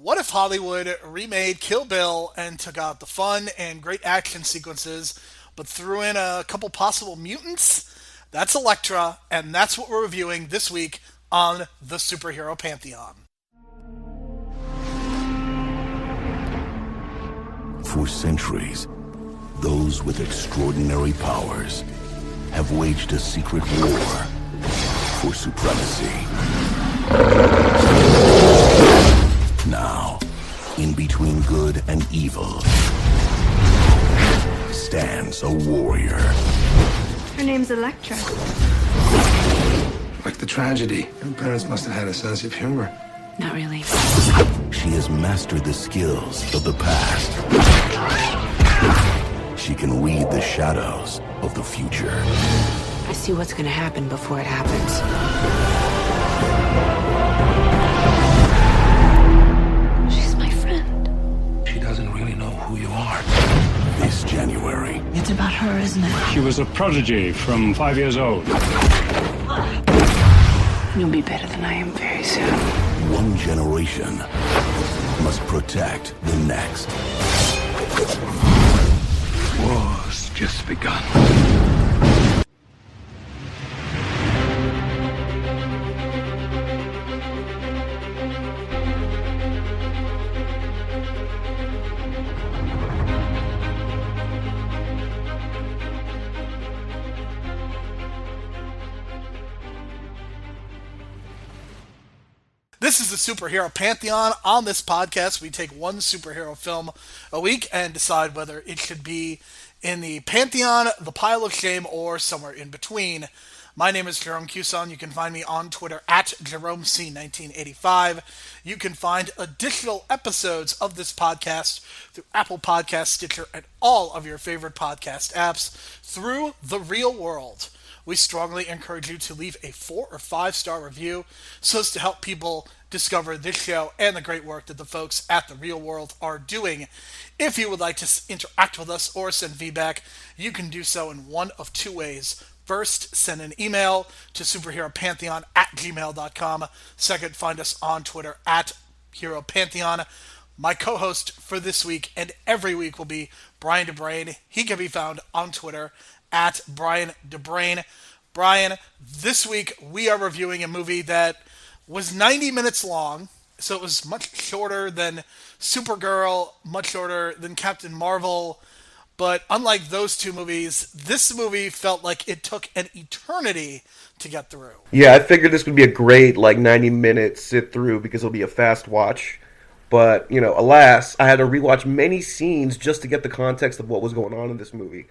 What if Hollywood remade Kill Bill and took out the fun and great action sequences, but threw in a couple possible mutants? That's Elektra, and that's what we're reviewing this week on the Superhero Pantheon. For centuries, those with extraordinary powers have waged a secret war for supremacy. Now, in between good and evil, stands a warrior. Her name's Elektra. Like the tragedy. Your parents must have had a sense of humor. Not really. She has mastered the skills of the past. She can read the shadows of the future. I see what's gonna happen before it happens. She's my friend. She doesn't really know who you are. This January, It's about her, isn't it? She was a prodigy from 5 years old. You'll be better than I am very soon. one generation must protect the next. War's just begun. This is the Superhero Pantheon. On this podcast, we take one superhero film a week and decide whether it should be in the Pantheon, the Pile of Shame, or somewhere in between. My name is Jerome Cuson. You can find me on Twitter at JeromeC1985. You can find additional episodes of this podcast through Apple Podcasts, Stitcher, and all of your favorite podcast apps through The Real World. We strongly encourage you to leave a 4 or 5-star review so as to help people discover this show and the great work that the folks at The Real World are doing. If you would like to interact with us or send feedback, you can do so in one of two ways. First, send an email to superheropantheon@gmail.com. Second, find us on Twitter at Hero Pantheon. My co-host for this week and every week will be Brian DeBrain. He can be found on Twitter at Brian DeBrain. Brian, this week we are reviewing a movie that was 90 minutes long, so it was much shorter than Supergirl, much shorter than Captain Marvel, but unlike those two movies, this movie felt like it took an eternity to get through. Yeah, I figured this would be a great 90-minute sit through because it'll be a fast watch. But, alas, I had to rewatch many scenes just to get the context of what was going on in this movie.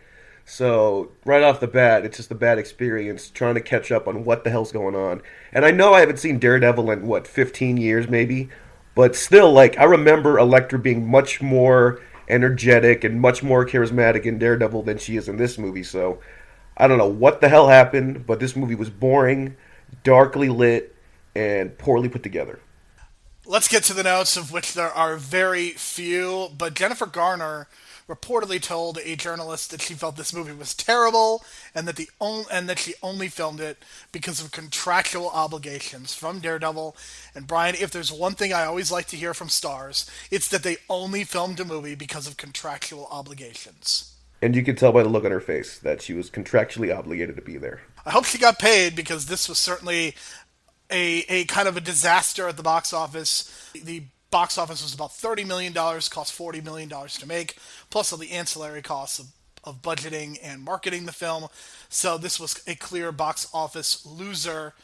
So, right off the bat, it's just a bad experience trying to catch up on what the hell's going on. And I know I haven't seen Daredevil in, 15 years maybe? But still, I remember Elektra being much more energetic and much more charismatic in Daredevil than she is in this movie. So, I don't know what the hell happened, but this movie was boring, darkly lit, and poorly put together. Let's get to the notes, of which there are very few, but Jennifer Garner reportedly told a journalist that she felt this movie was terrible and that she only filmed it because of contractual obligations from Daredevil. And Brian, if there's one thing I always like to hear from stars, it's that they only filmed a movie because of contractual obligations. And you could tell by the look on her face that she was contractually obligated to be there. I hope she got paid, because this was certainly a kind of a disaster at the box office. The box office was about $30 million, cost $40 million to make, plus all the ancillary costs of budgeting and marketing the film. So this was a clear box office loser.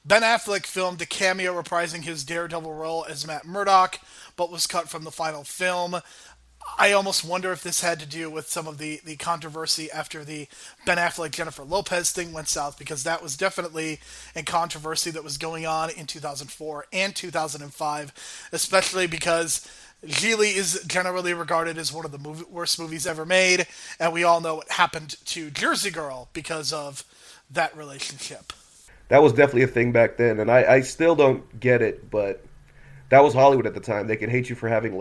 Ben Affleck filmed a cameo reprising his Daredevil role as Matt Murdock, but was cut from the final film. I almost wonder if this had to do with some of the controversy after the Ben Affleck-Jennifer Lopez thing went south, because that was definitely a controversy that was going on in 2004 and 2005, especially because Gigli is generally regarded as one of the worst movies ever made, and we all know what happened to Jersey Girl because of that relationship. That was definitely a thing back then, and I still don't get it, but that was Hollywood at the time. They could hate you for having,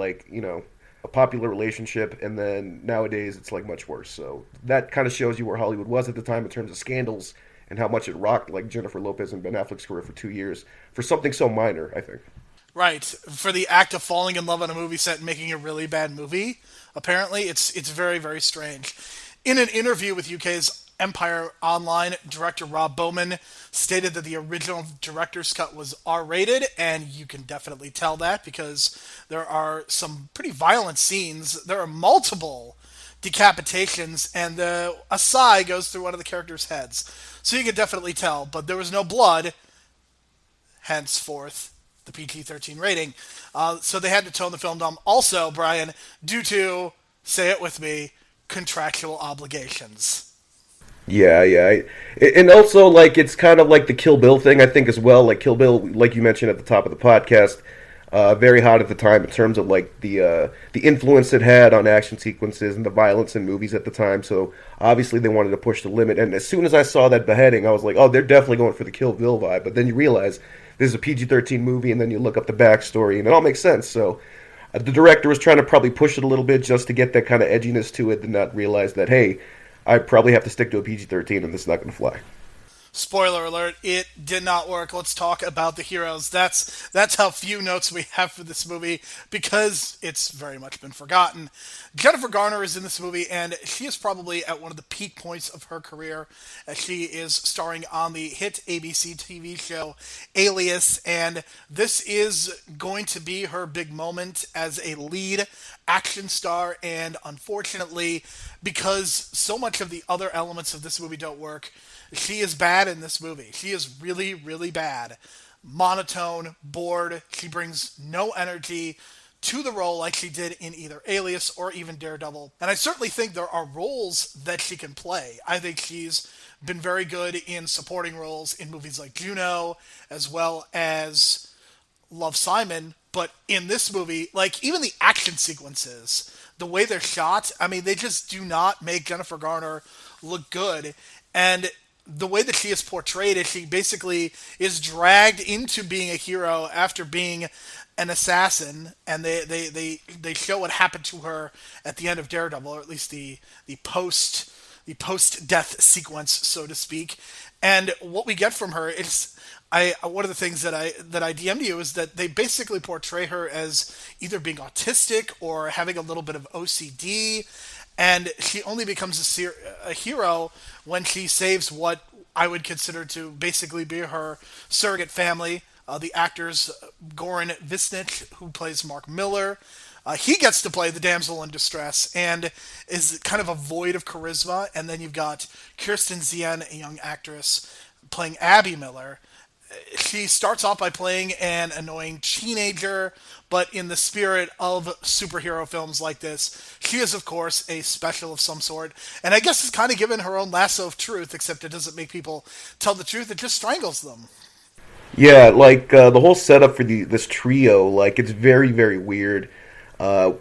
a popular relationship, and then nowadays it's much worse. So that kind of shows you where Hollywood was at the time in terms of scandals and how much it rocked Jennifer Lopez and Ben Affleck's career for 2 years for something so minor, I think. Right. For the act of falling in love on a movie set and making a really bad movie, apparently, it's very, very strange. In an interview with UK's Empire Online, director Rob Bowman stated that the original director's cut was R-rated, and you can definitely tell that because there are some pretty violent scenes. There are multiple decapitations, and a sigh goes through one of the characters' heads. So you can definitely tell, but there was no blood, henceforth the PG-13 rating. So they had to tone the film down. Also, Brian, due to, say it with me, contractual obligations. Yeah, yeah, and also like it's kind of like the Kill Bill thing, I think as well. Like Kill Bill, like you mentioned at the top of the podcast, very hot at the time in terms of like the influence it had on action sequences and the violence in movies at the time. So obviously they wanted to push the limit. And as soon as I saw that beheading, I was like, oh, they're definitely going for the Kill Bill vibe. But then you realize this is a PG-13 movie, and then you look up the backstory, and it all makes sense. So the director was trying to probably push it a little bit just to get that kind of edginess to it, and not realize that, hey, I probably have to stick to a PG-13, and this is not going to fly. Spoiler alert, it did not work. Let's talk about the heroes. That's how few notes we have for this movie because it's very much been forgotten. Jennifer Garner is in this movie, and she is probably at one of the peak points of her career as she is starring on the hit ABC TV show Alias, and this is going to be her big moment as a lead action star, and unfortunately, because so much of the other elements of this movie don't work, she is bad in this movie. She is really, really bad. Monotone, bored. She brings no energy to the role like she did in either Alias or even Daredevil. And I certainly think there are roles that she can play. I think she's been very good in supporting roles in movies like Juno, as well as Love, Simon. But in this movie, like even the action sequences, the way they're shot, I mean, they just do not make Jennifer Garner look good. And the way that she is portrayed is she basically is dragged into being a hero after being an assassin, and they show what happened to her at the end of Daredevil, or at least the post death sequence, so to speak. And what we get from her is one of the things that I DM'd you is that they basically portray her as either being autistic or having a little bit of OCD, and she only becomes a hero when she saves what I would consider to basically be her surrogate family. The actors Goran Visnich, who plays Mark Miller, he gets to play the damsel in distress and is kind of a void of charisma. And then you've got Kirsten Zien, a young actress, playing Abby Miller. She starts off by playing an annoying teenager, but in the spirit of superhero films like this, she is, of course, a special of some sort. And I guess it's kind of given her own lasso of truth, except it doesn't make people tell the truth, it just strangles them. Yeah, like the whole setup for this trio, like it's very, very weird.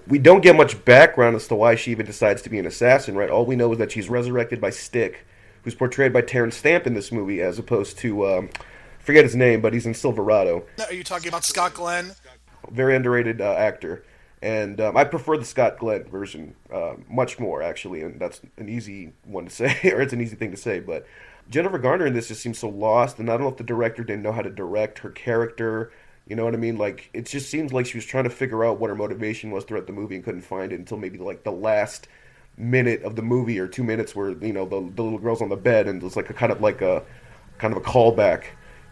We don't get much background as to why she even decides to be an assassin, right? All we know is that she's resurrected by Stick, who's portrayed by Terrence Stamp in this movie, as opposed to forget his name, but he's in Silverado. Are you talking about Scott Glenn? Very underrated actor, and I prefer the Scott Glenn version much more, actually, and that's an easy one to say, or it's an easy thing to say, but Jennifer Garner in this just seems so lost, and I don't know if the director didn't know how to direct her character, you know what I mean? Like, it just seems like she was trying to figure out what her motivation was throughout the movie and couldn't find it until maybe like the last minute of the movie or 2 minutes where, you know, the little girl's on the bed, and it's like a kind of a callback,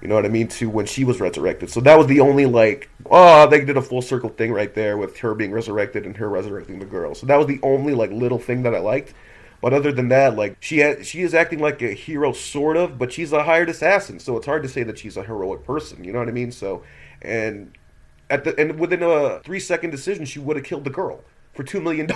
you know what I mean, to when she was resurrected. So that was the only, like, they did a full circle thing right there with her being resurrected and her resurrecting the girl. So that was the only, like, little thing that I liked. But other than that, like, she is acting like a hero, sort of, but she's a hired assassin, so it's hard to say that she's a heroic person, you know what I mean? So, and within a 3-second decision, she would have killed the girl for $2 million,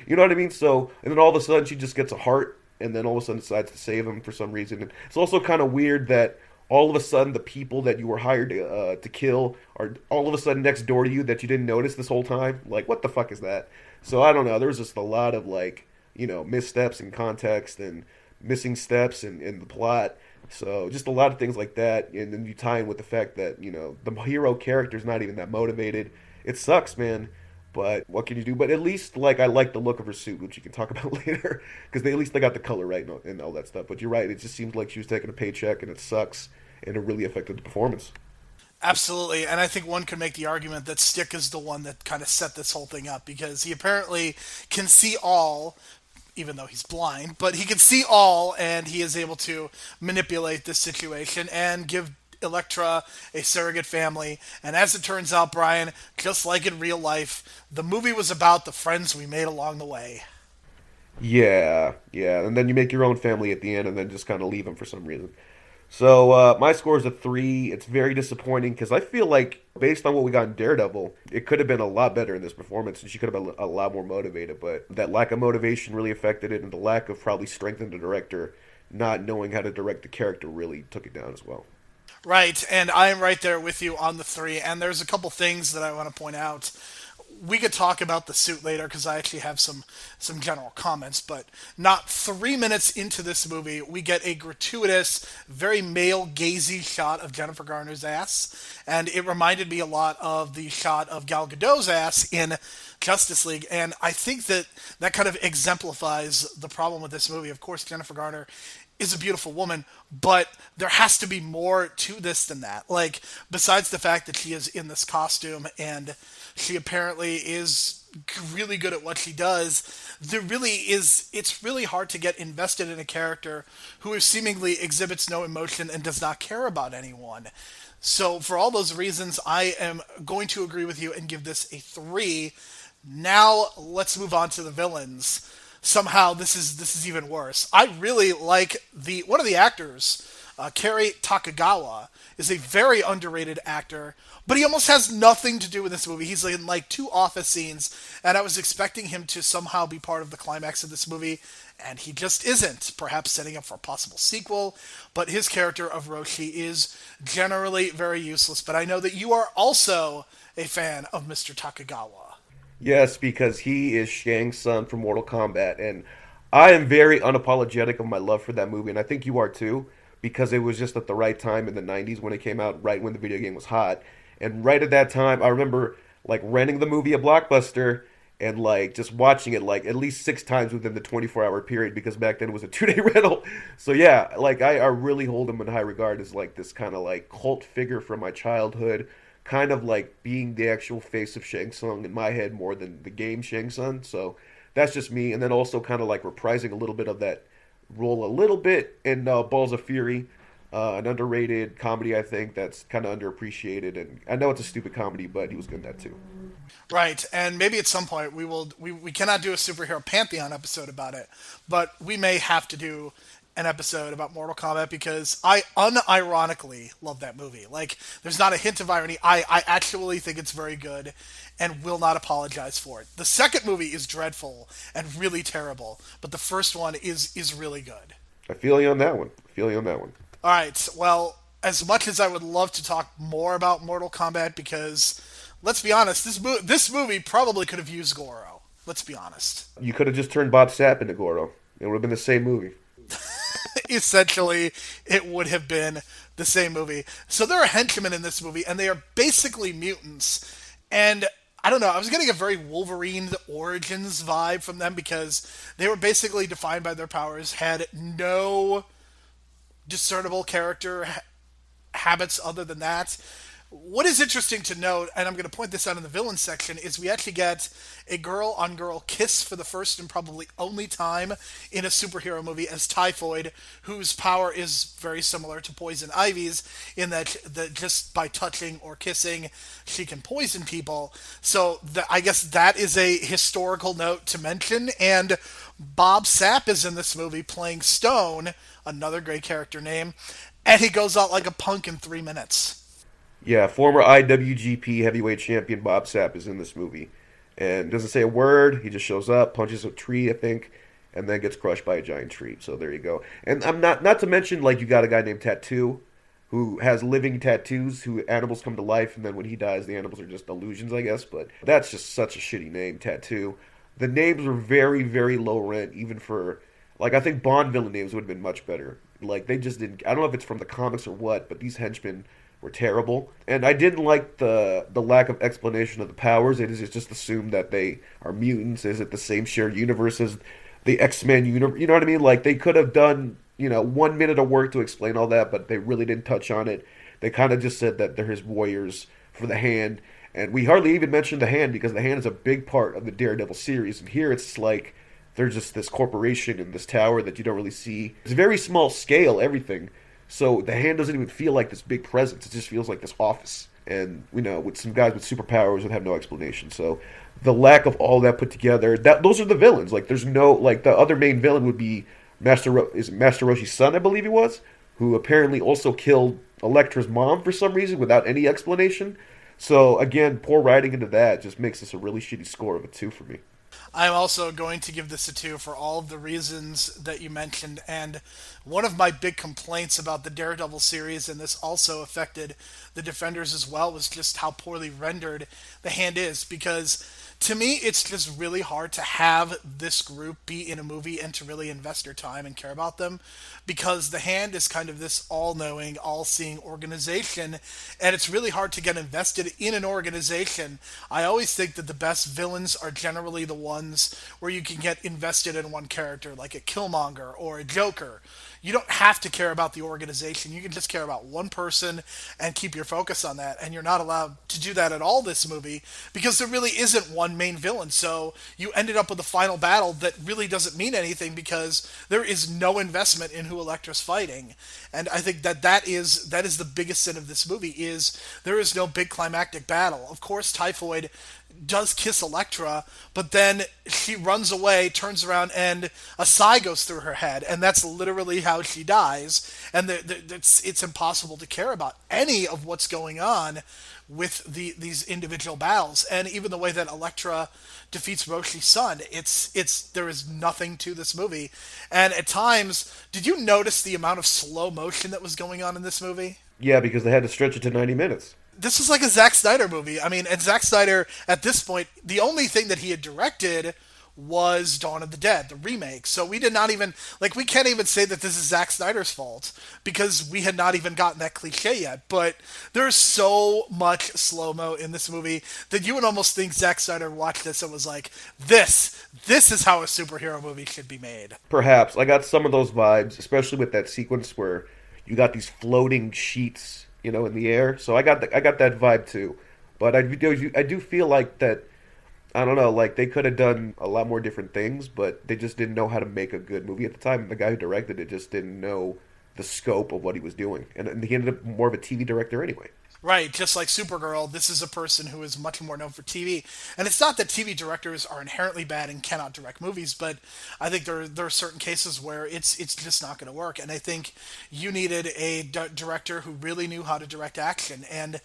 you know what I mean? So, and then all of a sudden, she just gets a heart, and then all of a sudden decides to save him for some reason. And it's also kind of weird that all of a sudden the people that you were hired to kill are all of a sudden next door to you that you didn't notice this whole time. Like, what the fuck is that? So I don't know. There was just a lot of, like, you know, missteps in context and missing steps in the plot. So just a lot of things like that. And then you tie in with the fact that, you know, the hero character's not even that motivated. It sucks, man. But what can you do? But at least, like, I like the look of her suit, which you can talk about later, because at least they got the color right and all that stuff. But you're right, it just seems like she was taking a paycheck, and it sucks, and it really affected the performance. Absolutely, and I think one could make the argument that Stick is the one that kind of set this whole thing up because he apparently can see all, even though he's blind, but he can see all, and he is able to manipulate this situation and give Elektra a surrogate family. And as it turns out, Brian, just like in real life, the movie was about the friends we made along the way. Yeah, yeah, and then you make your own family at the end, and then just kind of leave them for some reason. So my score is a 3. It's very disappointing because I feel like, based on what we got in Daredevil, it could have been a lot better in this performance, and she could have been a lot more motivated. But that lack of motivation really affected it, and the lack of probably strength in the director not knowing how to direct the character really took it down as well. Right, and I am right there with you on the 3. And there's a couple things that I want to point out. We could talk about the suit later because I actually have some general comments, but not 3 minutes into this movie, we get a gratuitous, very male gazy shot of Jennifer Garner's ass, and it reminded me a lot of the shot of Gal Gadot's ass in Justice League, and I think that that kind of exemplifies the problem with this movie. Of course, Jennifer Garner is a beautiful woman, but there has to be more to this than that. Like, besides the fact that she is in this costume and she apparently is really good at what she does, it's really hard to get invested in a character who seemingly exhibits no emotion and does not care about anyone. So for all those reasons, I am going to agree with you and give this a 3. Now let's move on to the villains. Somehow this is even worse. I really like one of the actors, Kerry Takagawa, is a very underrated actor, but he almost has nothing to do with this movie. He's in like 2 office scenes, and I was expecting him to somehow be part of the climax of this movie, and he just isn't. Perhaps setting up for a possible sequel, but his character of Roshi is generally very useless. But I know that you are also a fan of Mr. Takagawa. Yes, because he is Shang Tsung from Mortal Kombat, and I am very unapologetic of my love for that movie, and I think you are too, because it was just at the right time in the 90s when it came out, right when the video game was hot. And right at that time, I remember like renting the movie at Blockbuster and like just watching it like at least 6 times within the 24-hour period, because back then it was a 2-day rental. So yeah, like I really hold him in high regard as like this kind of like cult figure from my childhood, kind of like being the actual face of Shang Tsung in my head more than the game Shang Tsung. So that's just me. And then also kind of like reprising a little bit of that role a little bit in Balls of Fury, an underrated comedy, I think, that's kind of underappreciated. And I know it's a stupid comedy, but he was good in that too. Right, and maybe at some point we cannot do a superhero pantheon episode about it, but we may have to do an episode about Mortal Kombat because I unironically love that movie. Like, there's not a hint of irony. I actually think it's very good and will not apologize for it. The second movie is dreadful and really terrible, but the first one is really good. I feel you on that one. I feel you on that one. All right, well, as much as I would love to talk more about Mortal Kombat, because let's be honest, this movie probably could have used Goro. Let's be honest. You could have just turned Bob Sapp into Goro. It would have been the same movie. Essentially, it would have been the same movie. So there are henchmen in this movie, and they are basically mutants. And I don't know, I was getting a very Wolverine Origins vibe from them because they were basically defined by their powers, had no discernible character habits other than that. What is interesting to note, and I'm going to point this out in the villain section, is we actually get a girl-on-girl kiss for the first and probably only time in a superhero movie as Typhoid, whose power is very similar to Poison Ivy's in that just by touching or kissing, she can poison people. So I guess that is a historical note to mention, and Bob Sapp is in this movie playing Stone, another great character name, and he goes out like a punk in 3 minutes. Yeah, former IWGP heavyweight champion Bob Sapp is in this movie. And doesn't say a word. He just shows up, punches a tree, I think, and then gets crushed by a giant tree. So there you go. And I'm not to mention, like, you got a guy named Tattoo who has living tattoos, who animals come to life, and then when he dies, the animals are just illusions, I guess. But that's just such a shitty name, Tattoo. The names were very, very low rent, even for, like, I think Bond villain names would have been much better. Like, they just didn't, I don't know if it's from the comics or what, but these henchmen were terrible. And I didn't like the lack of explanation of the powers. It is just assumed that they are mutants. Is it the same shared universe as the X-Men universe? You know what I mean? Like, they could have done, 1 minute of work to explain all that, but they really didn't touch on it. They kind of just said that they're his warriors for the Hand, and we hardly even mentioned the Hand because the Hand is a big part of the Daredevil series. And here it's like there's just this corporation in this tower that you don't really see. It's a very small scale, everything. So the Hand doesn't even feel like this big presence. It just feels like this office. And, with some guys with superpowers that have no explanation. So the lack of all that put together, those are the villains. Like, there's no, like, the other main villain would be Master Roshi's son, I believe he was, who apparently also killed Elektra's mom for some reason without any explanation. So, again, poor writing into that just makes this a really shitty score of a 2 for me. I'm also going to give this a 2 for all of the reasons that you mentioned. And one of my big complaints about the Daredevil series, and this also affected the Defenders as well, was just how poorly rendered the Hand is. Because to me, it's just really hard to have this group be in a movie and to really invest your time and care about them, because the Hand is kind of this all-knowing, all-seeing organization, and it's really hard to get invested in an organization. I always think that the best villains are generally the ones where you can get invested in one character, like a Killmonger or a Joker. You don't have to care about the organization. You can just care about one person and keep your focus on that. And you're not allowed to do that at all this movie because there really isn't one main villain. So you ended up with a final battle that really doesn't mean anything because there is no investment in who Elektra's fighting. And I think that is the biggest sin of this movie is there is no big climactic battle. Of course, Typhoid does kiss Elektra, but then she runs away, turns around, and a sigh goes through her head, and that's literally how she dies. And it's impossible to care about any of what's going on with these individual battles. And even the way that Elektra defeats Roshi's son, there is nothing to this movie. And at times, did you notice the amount of slow motion that was going on in this movie? Yeah, because they had to stretch it to 90 minutes. This was like a Zack Snyder movie. I mean, and Zack Snyder, at this point, the only thing that he had directed was Dawn of the Dead, the remake. So we can't even say that this is Zack Snyder's fault because we had not even gotten that cliche yet. But there's so much slow-mo in this movie that you would almost think Zack Snyder watched this and was like, this is how a superhero movie should be made. Perhaps. I got some of those vibes, especially with that sequence where you got these floating sheets, in the air. So I got that vibe too. But I do feel like that, I don't know, like they could have done a lot more different things, but they just didn't know how to make a good movie at the time. The guy who directed it just didn't know the scope of what he was doing. And he ended up more of a TV director anyway. Right, just like Supergirl, this is a person who is much more known for TV. And it's not that TV directors are inherently bad and cannot direct movies, but I think there are certain cases where it's just not going to work. And I think you needed a director who really knew how to direct action. And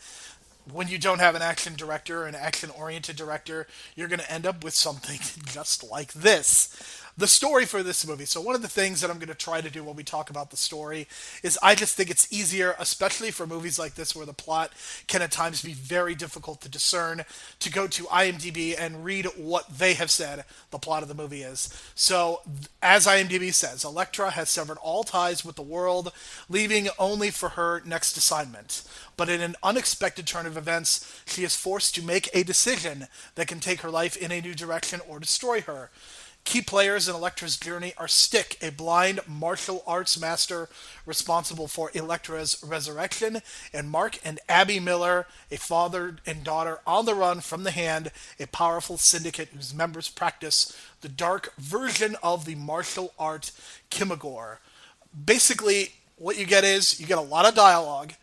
when you don't have an action director, an action-oriented director, you're going to end up with something just like this. The story for this movie. So one of the things that I'm going to try to do when we talk about the story is I just think it's easier, especially for movies like this where the plot can at times be very difficult to discern, to go to IMDb and read what they have said the plot of the movie is. So, as IMDb says, Elektra has severed all ties with the world, leaving only for her next assignment. But in an unexpected turn of events, she is forced to make a decision that can take her life in a new direction or destroy her. Key players in Elektra's journey are Stick, a blind martial arts master responsible for Elektra's resurrection, and Mark and Abby Miller, a father and daughter on the run from the Hand, a powerful syndicate whose members practice the dark version of the martial art Kimagor. Basically, what you get is you get a lot of dialogue.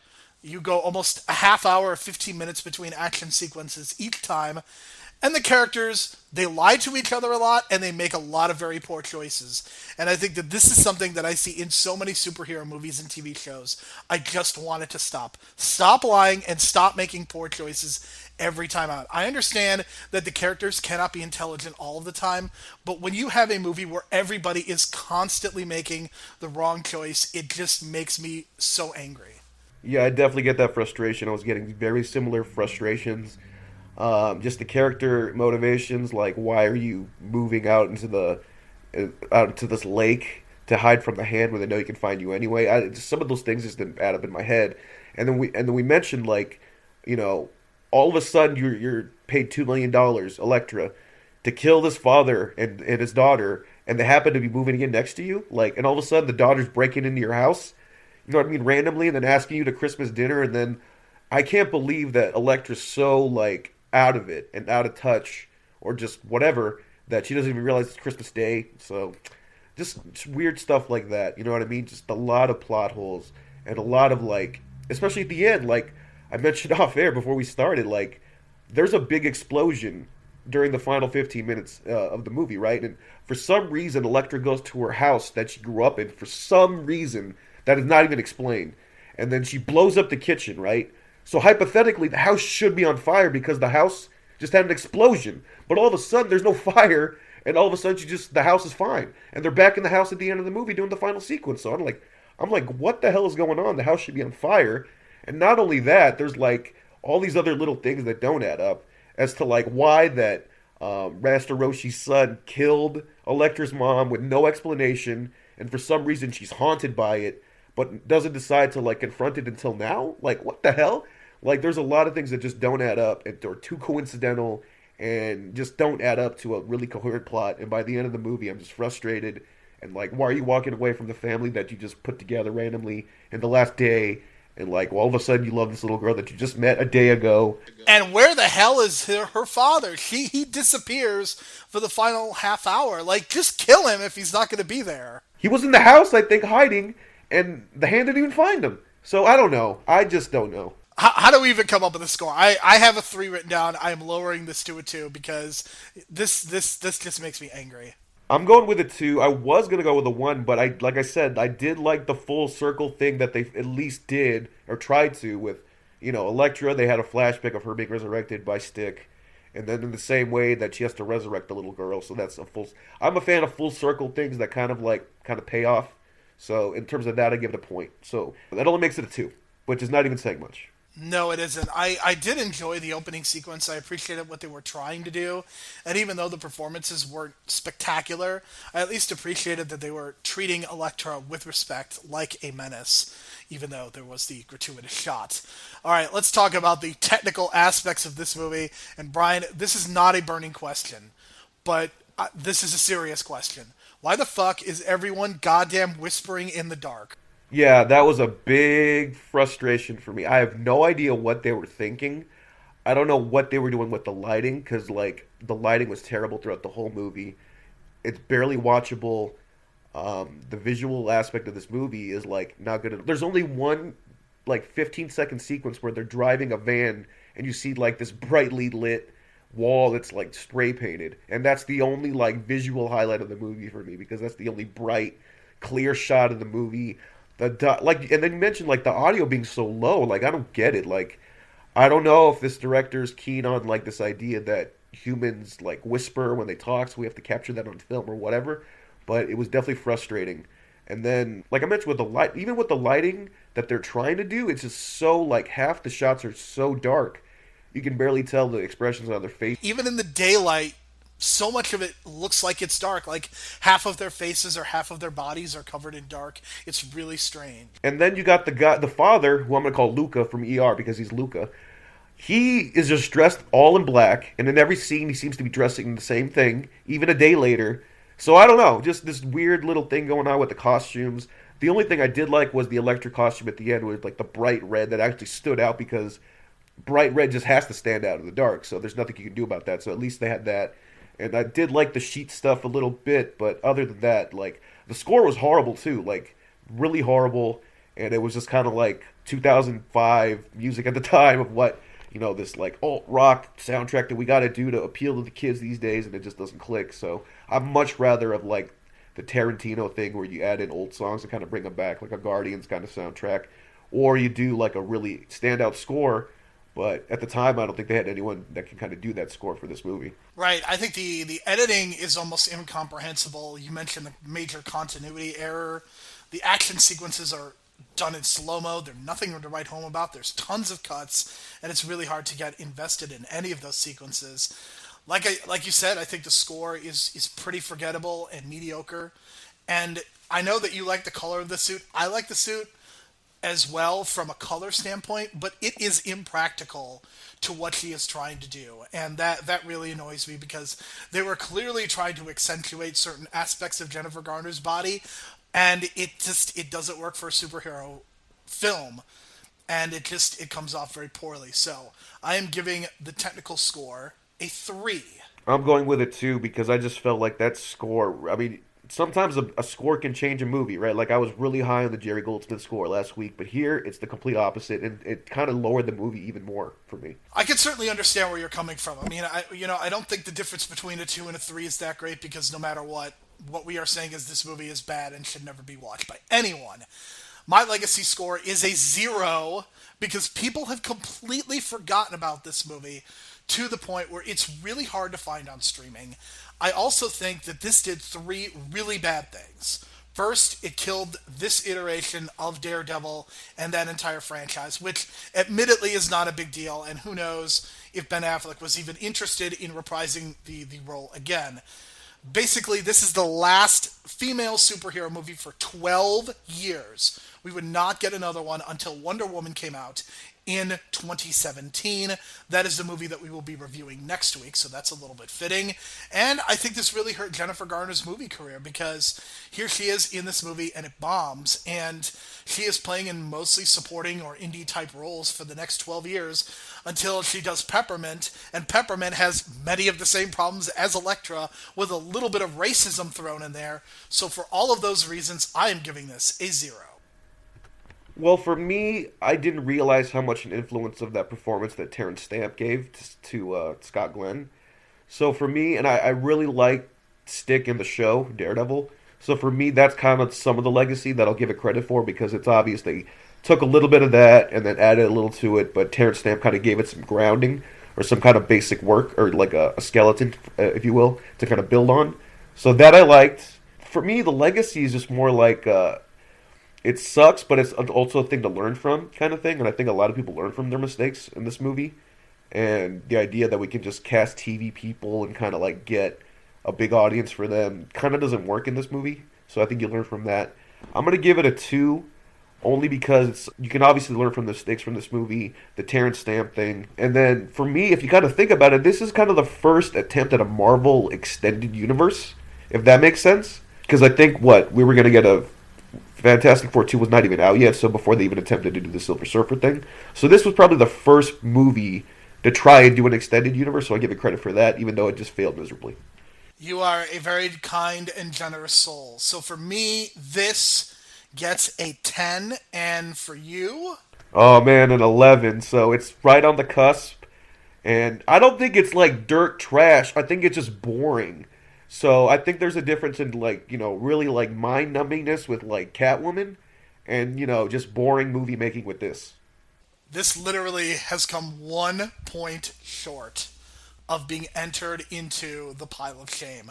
You go almost a half hour or 15 minutes between action sequences each time. And the characters, they lie to each other a lot, and they make a lot of very poor choices. And I think that this is something that I see in so many superhero movies and TV shows. I just want it to stop. Stop lying and stop making poor choices every time out. I understand that the characters cannot be intelligent all of the time, but when you have a movie where everybody is constantly making the wrong choice, it just makes me so angry. Yeah, I definitely get that frustration. I was getting very similar frustrations. Just the character motivations, like why are you moving out into this lake to hide from the Hand when they know you can find you anyway? Some of those things just didn't add up in my head. And then we mentioned all of a sudden you're paid $2 million, Elektra, to kill this father and his daughter, and they happen to be moving in next to you, and all of a sudden the daughter's breaking into your house. You know what I mean? Randomly, and then asking you to Christmas dinner, and then I can't believe that Elektra's so like out of it and out of touch, or just whatever, that she doesn't even realize it's Christmas Day. So just weird stuff like that. You know what I mean? Just a lot of plot holes and a lot of like, especially at the end, like I mentioned off air before we started, like there's a big explosion during the final 15 minutes of the movie, right? And for some reason, Elektra goes to her house that she grew up in for some reason that is not even explained. And then she blows up the kitchen, right? So hypothetically, the house should be on fire because the house just had an explosion. But all of a sudden, there's no fire, and all of a sudden, the house is fine. And they're back in the house at the end of the movie doing the final sequence. So I'm like, what the hell is going on? The house should be on fire. And not only that, there's like all these other little things that don't add up as to like why that Master Roshi's son killed Elektra's mom with no explanation, and for some reason she's haunted by it, but doesn't decide to like confront it until now. Like, what the hell? Like, there's a lot of things that just don't add up and are too coincidental and just don't add up to a really coherent plot. And by the end of the movie, I'm just frustrated. And like, why are you walking away from the family that you just put together randomly in the last day? And like, well, all of a sudden you love this little girl that you just met a day ago. And where the hell is her father? He disappears for the final half hour. Like, just kill him if he's not going to be there. He was in the house, I think, hiding, and the hand didn't even find him. So I don't know. I just don't know. How do we even come up with a score? I have a 3 written down. I am lowering this to a 2 because this just makes me angry. I'm going with a 2. I was going to go with a 1, but like I said, I did like the full circle thing that they at least did, or tried to, with, you know, Elektra. They had a flashback of her being resurrected by Stick, and then in the same way that she has to resurrect the little girl. So that's a full... I'm a fan of full circle things that kind of pay off. So in terms of that, I give it a point. So that only makes it a 2, which is not even saying much. No, it isn't. I did enjoy the opening sequence. I appreciated what they were trying to do. And even though the performances weren't spectacular, I at least appreciated that they were treating Elektra with respect, like a menace, even though there was the gratuitous shot. All right, let's talk about the technical aspects of this movie. And Brian, this is not a burning question, but this is a serious question. Why the fuck is everyone goddamn whispering in the dark? Yeah, that was a big frustration for me. I have no idea what they were thinking. I don't know what they were doing with the lighting, because like the lighting was terrible throughout the whole movie. It's barely watchable. The visual aspect of this movie is like not good. There's only one like 15-second sequence where they're driving a van and you see like this brightly lit wall that's like spray painted, and that's the only like visual highlight of the movie for me, because that's the only bright, clear shot of the movie. And then you mentioned like the audio being so low. Like, I don't get it. Like, I don't know if this director's keen on like this idea that humans like whisper when they talk, so we have to capture that on film or whatever. But it was definitely frustrating. And then, like I mentioned, with the light, even with the lighting that they're trying to do, it's just so like half the shots are so dark, you can barely tell the expressions on their face. Even in the daylight, so much of it looks like it's dark. Like half of their faces or half of their bodies are covered in dark. It's really strange. And then you got the father, who I'm going to call Luca from ER because he's Luca. He is just dressed all in black, and in every scene he seems to be dressing in the same thing, even a day later. So I don't know, just this weird little thing going on with the costumes. The only thing I did like was the Elektra costume at the end with like the bright red that actually stood out, because bright red just has to stand out in the dark, so there's nothing you can do about that. So at least they had that. And I did like the sheet stuff a little bit, but other than that, like, the score was horrible too, like, really horrible, and it was just kind of like 2005 music at the time of what, you know, this, like, alt-rock soundtrack that we gotta do to appeal to the kids these days, and it just doesn't click. So I'd much rather of, like, the Tarantino thing where you add in old songs and kind of bring them back, like a Guardians kind of soundtrack, or you do, like, a really standout score. But at the time, I don't think they had anyone that can kind of do that score for this movie. Right. I think the editing is almost incomprehensible. You mentioned the major continuity error. The action sequences are done in slow-mo. They're nothing to write home about. There's tons of cuts, and it's really hard to get invested in any of those sequences. Like you said, I think the score is pretty forgettable and mediocre. And I know that you like the color of the suit. I like the suit as well from a color standpoint, but it is impractical to what she is trying to do, and that really annoys me, because they were clearly trying to accentuate certain aspects of Jennifer Garner's body, and it doesn't work for a superhero film, and it comes off very poorly. So I am giving the technical score a 3. I'm going with it too because I just felt like that score. I mean, sometimes a score can change a movie, right? Like I was really high on the Jerry Goldsmith score last week, but here it's the complete opposite, and it kind of lowered the movie even more for me. I can certainly understand where you're coming from. I mean, I don't think the difference between a 2 and a 3 is that great because no matter what we are saying is this movie is bad and should never be watched by anyone. My legacy score is a 0 because people have completely forgotten about this movie to the point where it's really hard to find on streaming. I also think that this did 3 really bad things. First, it killed this iteration of Daredevil and that entire franchise, which admittedly is not a big deal, and who knows if Ben Affleck was even interested in reprising the role again. Basically, this is the last female superhero movie for 12 years. We would not get another one until Wonder Woman came out in 2017. That is the movie that we will be reviewing next week, so that's a little bit fitting. And I think this really hurt Jennifer Garner's movie career because here she is in this movie and it bombs, and she is playing in mostly supporting or indie type roles for the next 12 years until she does Peppermint, and Peppermint has many of the same problems as Elektra with a little bit of racism thrown in there. So for all of those reasons, I am giving this a 0. Well, for me, I didn't realize how much an influence of that performance that Terrence Stamp gave to Scott Glenn. So for me, and I really like Stick in the show, Daredevil. So for me, that's kind of some of the legacy that I'll give it credit for because it's obvious they took a little bit of that and then added a little to it, but Terrence Stamp kind of gave it some grounding or some kind of basic work or like a skeleton, if you will, to kind of build on. So that I liked. For me, the legacy is just more like... it sucks, but it's also a thing to learn from kind of thing. And I think a lot of people learn from their mistakes in this movie. And the idea that we can just cast TV people and kind of like get a big audience for them kind of doesn't work in this movie. So I think you learn from that. I'm going to give it a 2 only because you can obviously learn from the mistakes from this movie, the Terrence Stamp thing. And then for me, if you kind of think about it, this is kind of the first attempt at a Marvel extended universe, if that makes sense. Because I think we were going to get a Fantastic Four 2 was not even out yet, so before they even attempted to do the Silver Surfer thing. So this was probably the first movie to try and do an extended universe, so I give it credit for that, even though it just failed miserably. You are a very kind and generous soul. So for me, this gets a 10, and for you? Oh man, an 11, so it's right on the cusp. And I don't think it's like dirt trash, I think it's just boring. So I think there's a difference in like, really like mind numbingness with like Catwoman and, just boring movie making with this. This literally has come 1 point short of being entered into the pile of shame,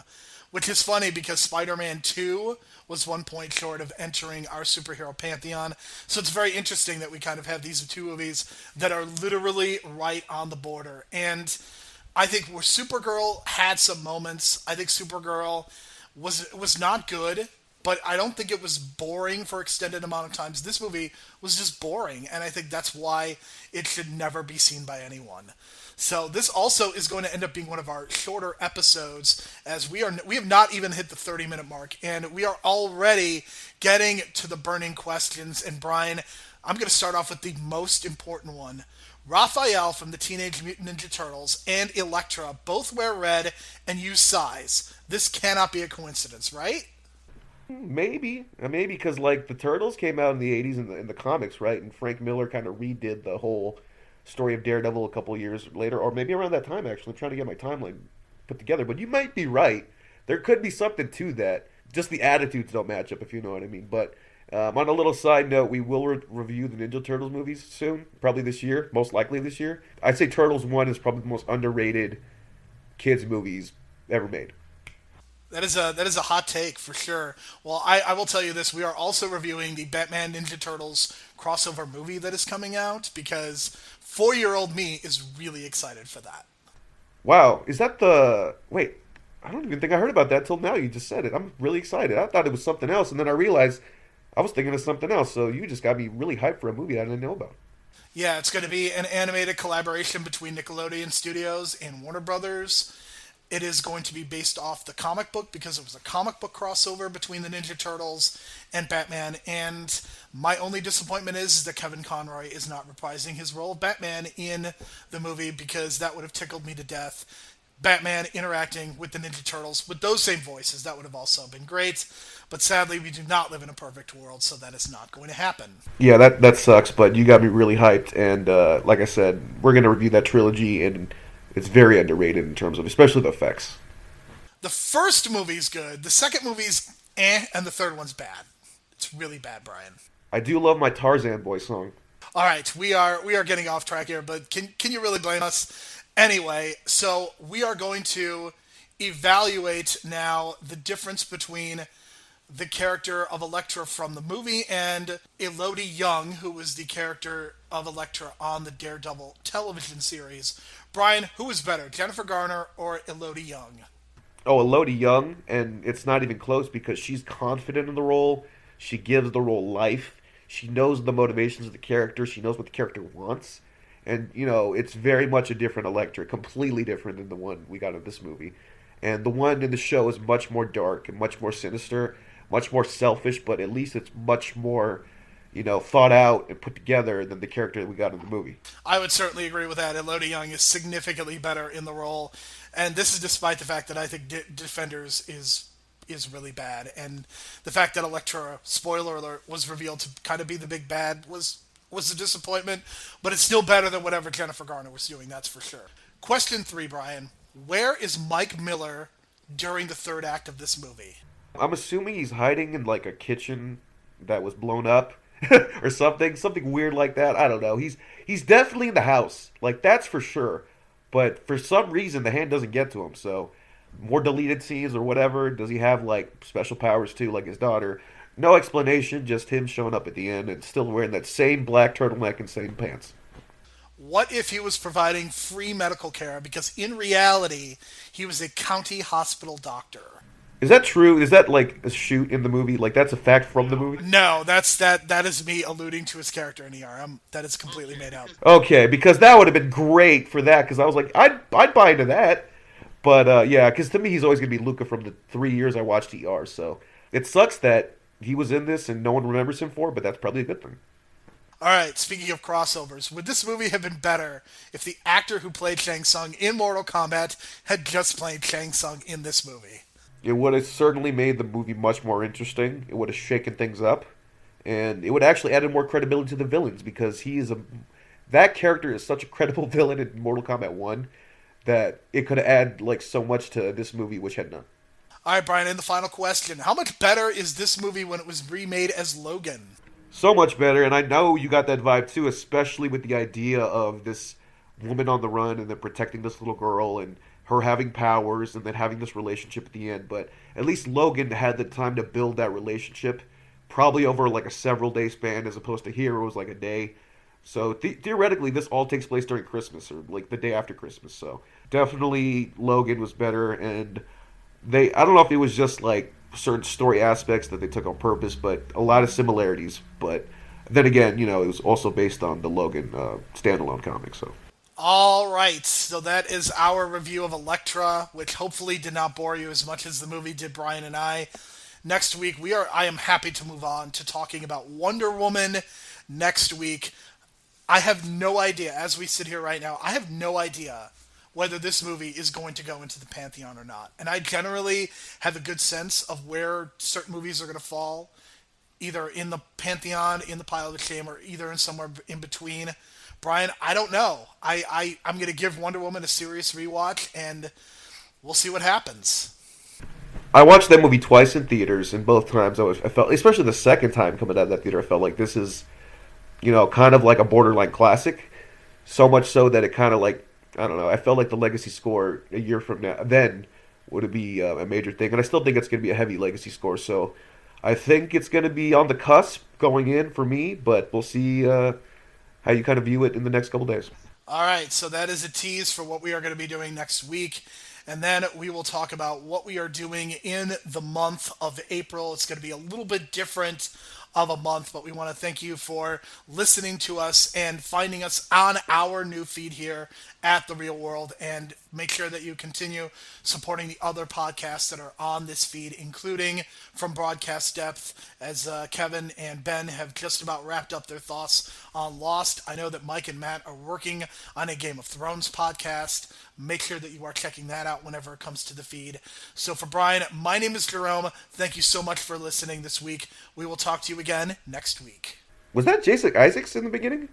which is funny because Spider-Man 2 was 1 point short of entering our superhero pantheon. So it's very interesting that we kind of have these 2 movies that are literally right on the border. And I think where Supergirl had some moments. I think Supergirl was not good, but I don't think it was boring for extended amount of times. This movie was just boring, and I think that's why it should never be seen by anyone. So this also is going to end up being one of our shorter episodes, as we have not even hit the 30-minute mark, and we are already getting to the burning questions. And Brian, I'm going to start off with the most important one. Raphael from the Teenage Mutant Ninja Turtles and Elektra both wear red and use size. This cannot be a coincidence, right? Maybe because like the Turtles came out in the 80s in the comics, right? And Frank Miller kind of redid the whole story of Daredevil a couple years later, or maybe around that time actually. I'm trying to get my timeline put together, but you might be right. There could be something to that. Just the attitudes don't match up, if you know what I mean. But on a little side note, we will review the Ninja Turtles movies soon, probably this year, most likely this year. I'd say Turtles 1 is probably the most underrated kids movies ever made. That is a hot take for sure. Well, I will tell you this: we are also reviewing the Batman Ninja Turtles crossover movie that is coming out because 4-year-old me is really excited for that. Wow, is that the... Wait, I don't even think I heard about that till now. You just said it. I'm really excited. I thought it was something else, and then I realized I was thinking of something else. So you just got me really hyped for a movie I didn't know about. Yeah, it's going to be an animated collaboration between Nickelodeon Studios and Warner Brothers. it is going to be based off the comic book because it was a comic book crossover between the Ninja Turtles and Batman. And my only disappointment is that Kevin Conroy is not reprising his role of Batman in the movie, because that would have tickled me to death. Batman interacting with the Ninja Turtles with those same voices, that would have also been great. But sadly, we do not live in a perfect world, so that is not going to happen. Yeah, that sucks, but you got me really hyped, and like I said, we're going to review that trilogy, and it's very underrated in terms of, especially the effects. The first movie's good, the second movie's eh, and the third one's bad. It's really bad, Brian. I do love my Tarzan Boy song. All right, we are getting off track here, but can you really blame us? Anyway, so we are going to evaluate now the difference between the character of Elektra from the movie and Elodie Young, who was the character of Elektra on the Daredevil television series. Brian, who is better, Jennifer Garner or Elodie Young? Oh, Elodie Young, and it's not even close because she's confident in the role. She gives the role life. She knows the motivations of the character. She knows what the character wants. And, it's very much a different Elektra, completely different than the one we got in this movie. And the one in the show is much more dark and much more sinister, much more selfish, but at least it's much more, thought out and put together than the character that we got in the movie. I would certainly agree with that. Elodie Young is significantly better in the role. And this is despite the fact that I think Defenders is really bad. And the fact that Elektra, spoiler alert, was revealed to kind of be the big bad was a disappointment, but it's still better than whatever Jennifer Garner was doing, that's for sure. Question 3, Brian. Where is Mike Miller during the third act of this movie? I'm assuming he's hiding in, like, a kitchen that was blown up or something weird like that. I don't know. He's definitely in the house. Like, that's for sure. But for some reason, the hand doesn't get to him, so more deleted scenes or whatever. Does he have, like, special powers, too, like his daughter? No explanation, just him showing up at the end and still wearing that same black turtleneck and same pants. What if he was providing free medical care because in reality he was a county hospital doctor? Is that true? Is that like a shoot in the movie? Like that's a fact from the movie? No, that is me alluding to his character in ER. That is completely made up. Okay, because that would have been great for that. Because I was like, I'd buy into that. But yeah, because to me he's always gonna be Luca from the 3 years I watched ER. So it sucks that he was in this and no one remembers him for it, but that's probably a good thing. Alright, speaking of crossovers, would this movie have been better if the actor who played Shang Tsung in Mortal Kombat had just played Shang Tsung in this movie? It would have certainly made the movie much more interesting. It would have shaken things up. And it would actually added more credibility to the villains because that character is such a credible villain in Mortal Kombat 1 that it could have added like so much to this movie, which had none. All right, Brian, and the final question. How much better is this movie when it was remade as Logan? So much better, and I know you got that vibe too, especially with the idea of this woman on the run and then protecting this little girl and her having powers and then having this relationship at the end. But at least Logan had the time to build that relationship, probably over like a several day span as opposed to here it was like a day. So theoretically, this all takes place during Christmas or like the day after Christmas. So definitely Logan was better, and I don't know if it was just like certain story aspects that they took on purpose, but a lot of similarities. But then again, it was also based on the Logan standalone comic. So. All right, so that is our review of Elektra, which hopefully did not bore you as much as the movie did Brian and I. Next week, I am happy to move on to talking about Wonder Woman next week. I have no idea, as we sit here right now, I have no idea whether this movie is going to go into the Pantheon or not. And I generally have a good sense of where certain movies are going to fall, either in the Pantheon, in the pile of shame, or either in somewhere in between. Brian, I don't know. I'm going to give Wonder Woman a serious rewatch, and we'll see what happens. I watched that movie twice in theaters, and both times I felt, especially the second time coming out of that theater, I felt like this is, kind of like a borderline classic. So much so that it kind of like, I don't know, I felt like the legacy score a year from now, then would be a major thing. And I still think it's going to be a heavy legacy score. So I think it's going to be on the cusp going in for me, but we'll see how you kind of view it in the next couple days. All right, so that is a tease for what we are going to be doing next week. And then we will talk about what we are doing in the month of April. It's going to be a little bit different of a month, but we want to thank you for listening to us and finding us on our new feed here at The Real World, and make sure that you continue supporting the other podcasts that are on this feed, including From Broadcast Depth, as Kevin and Ben have just about wrapped up their thoughts on Lost. I know that Mike and Matt are working on a Game of Thrones podcast. Make sure that you are checking that out whenever it comes to the feed. So for Brian, my name is Jerome. Thank you so much for listening this week. We will talk to you again next week. Was that Jason Isaacs in the beginning?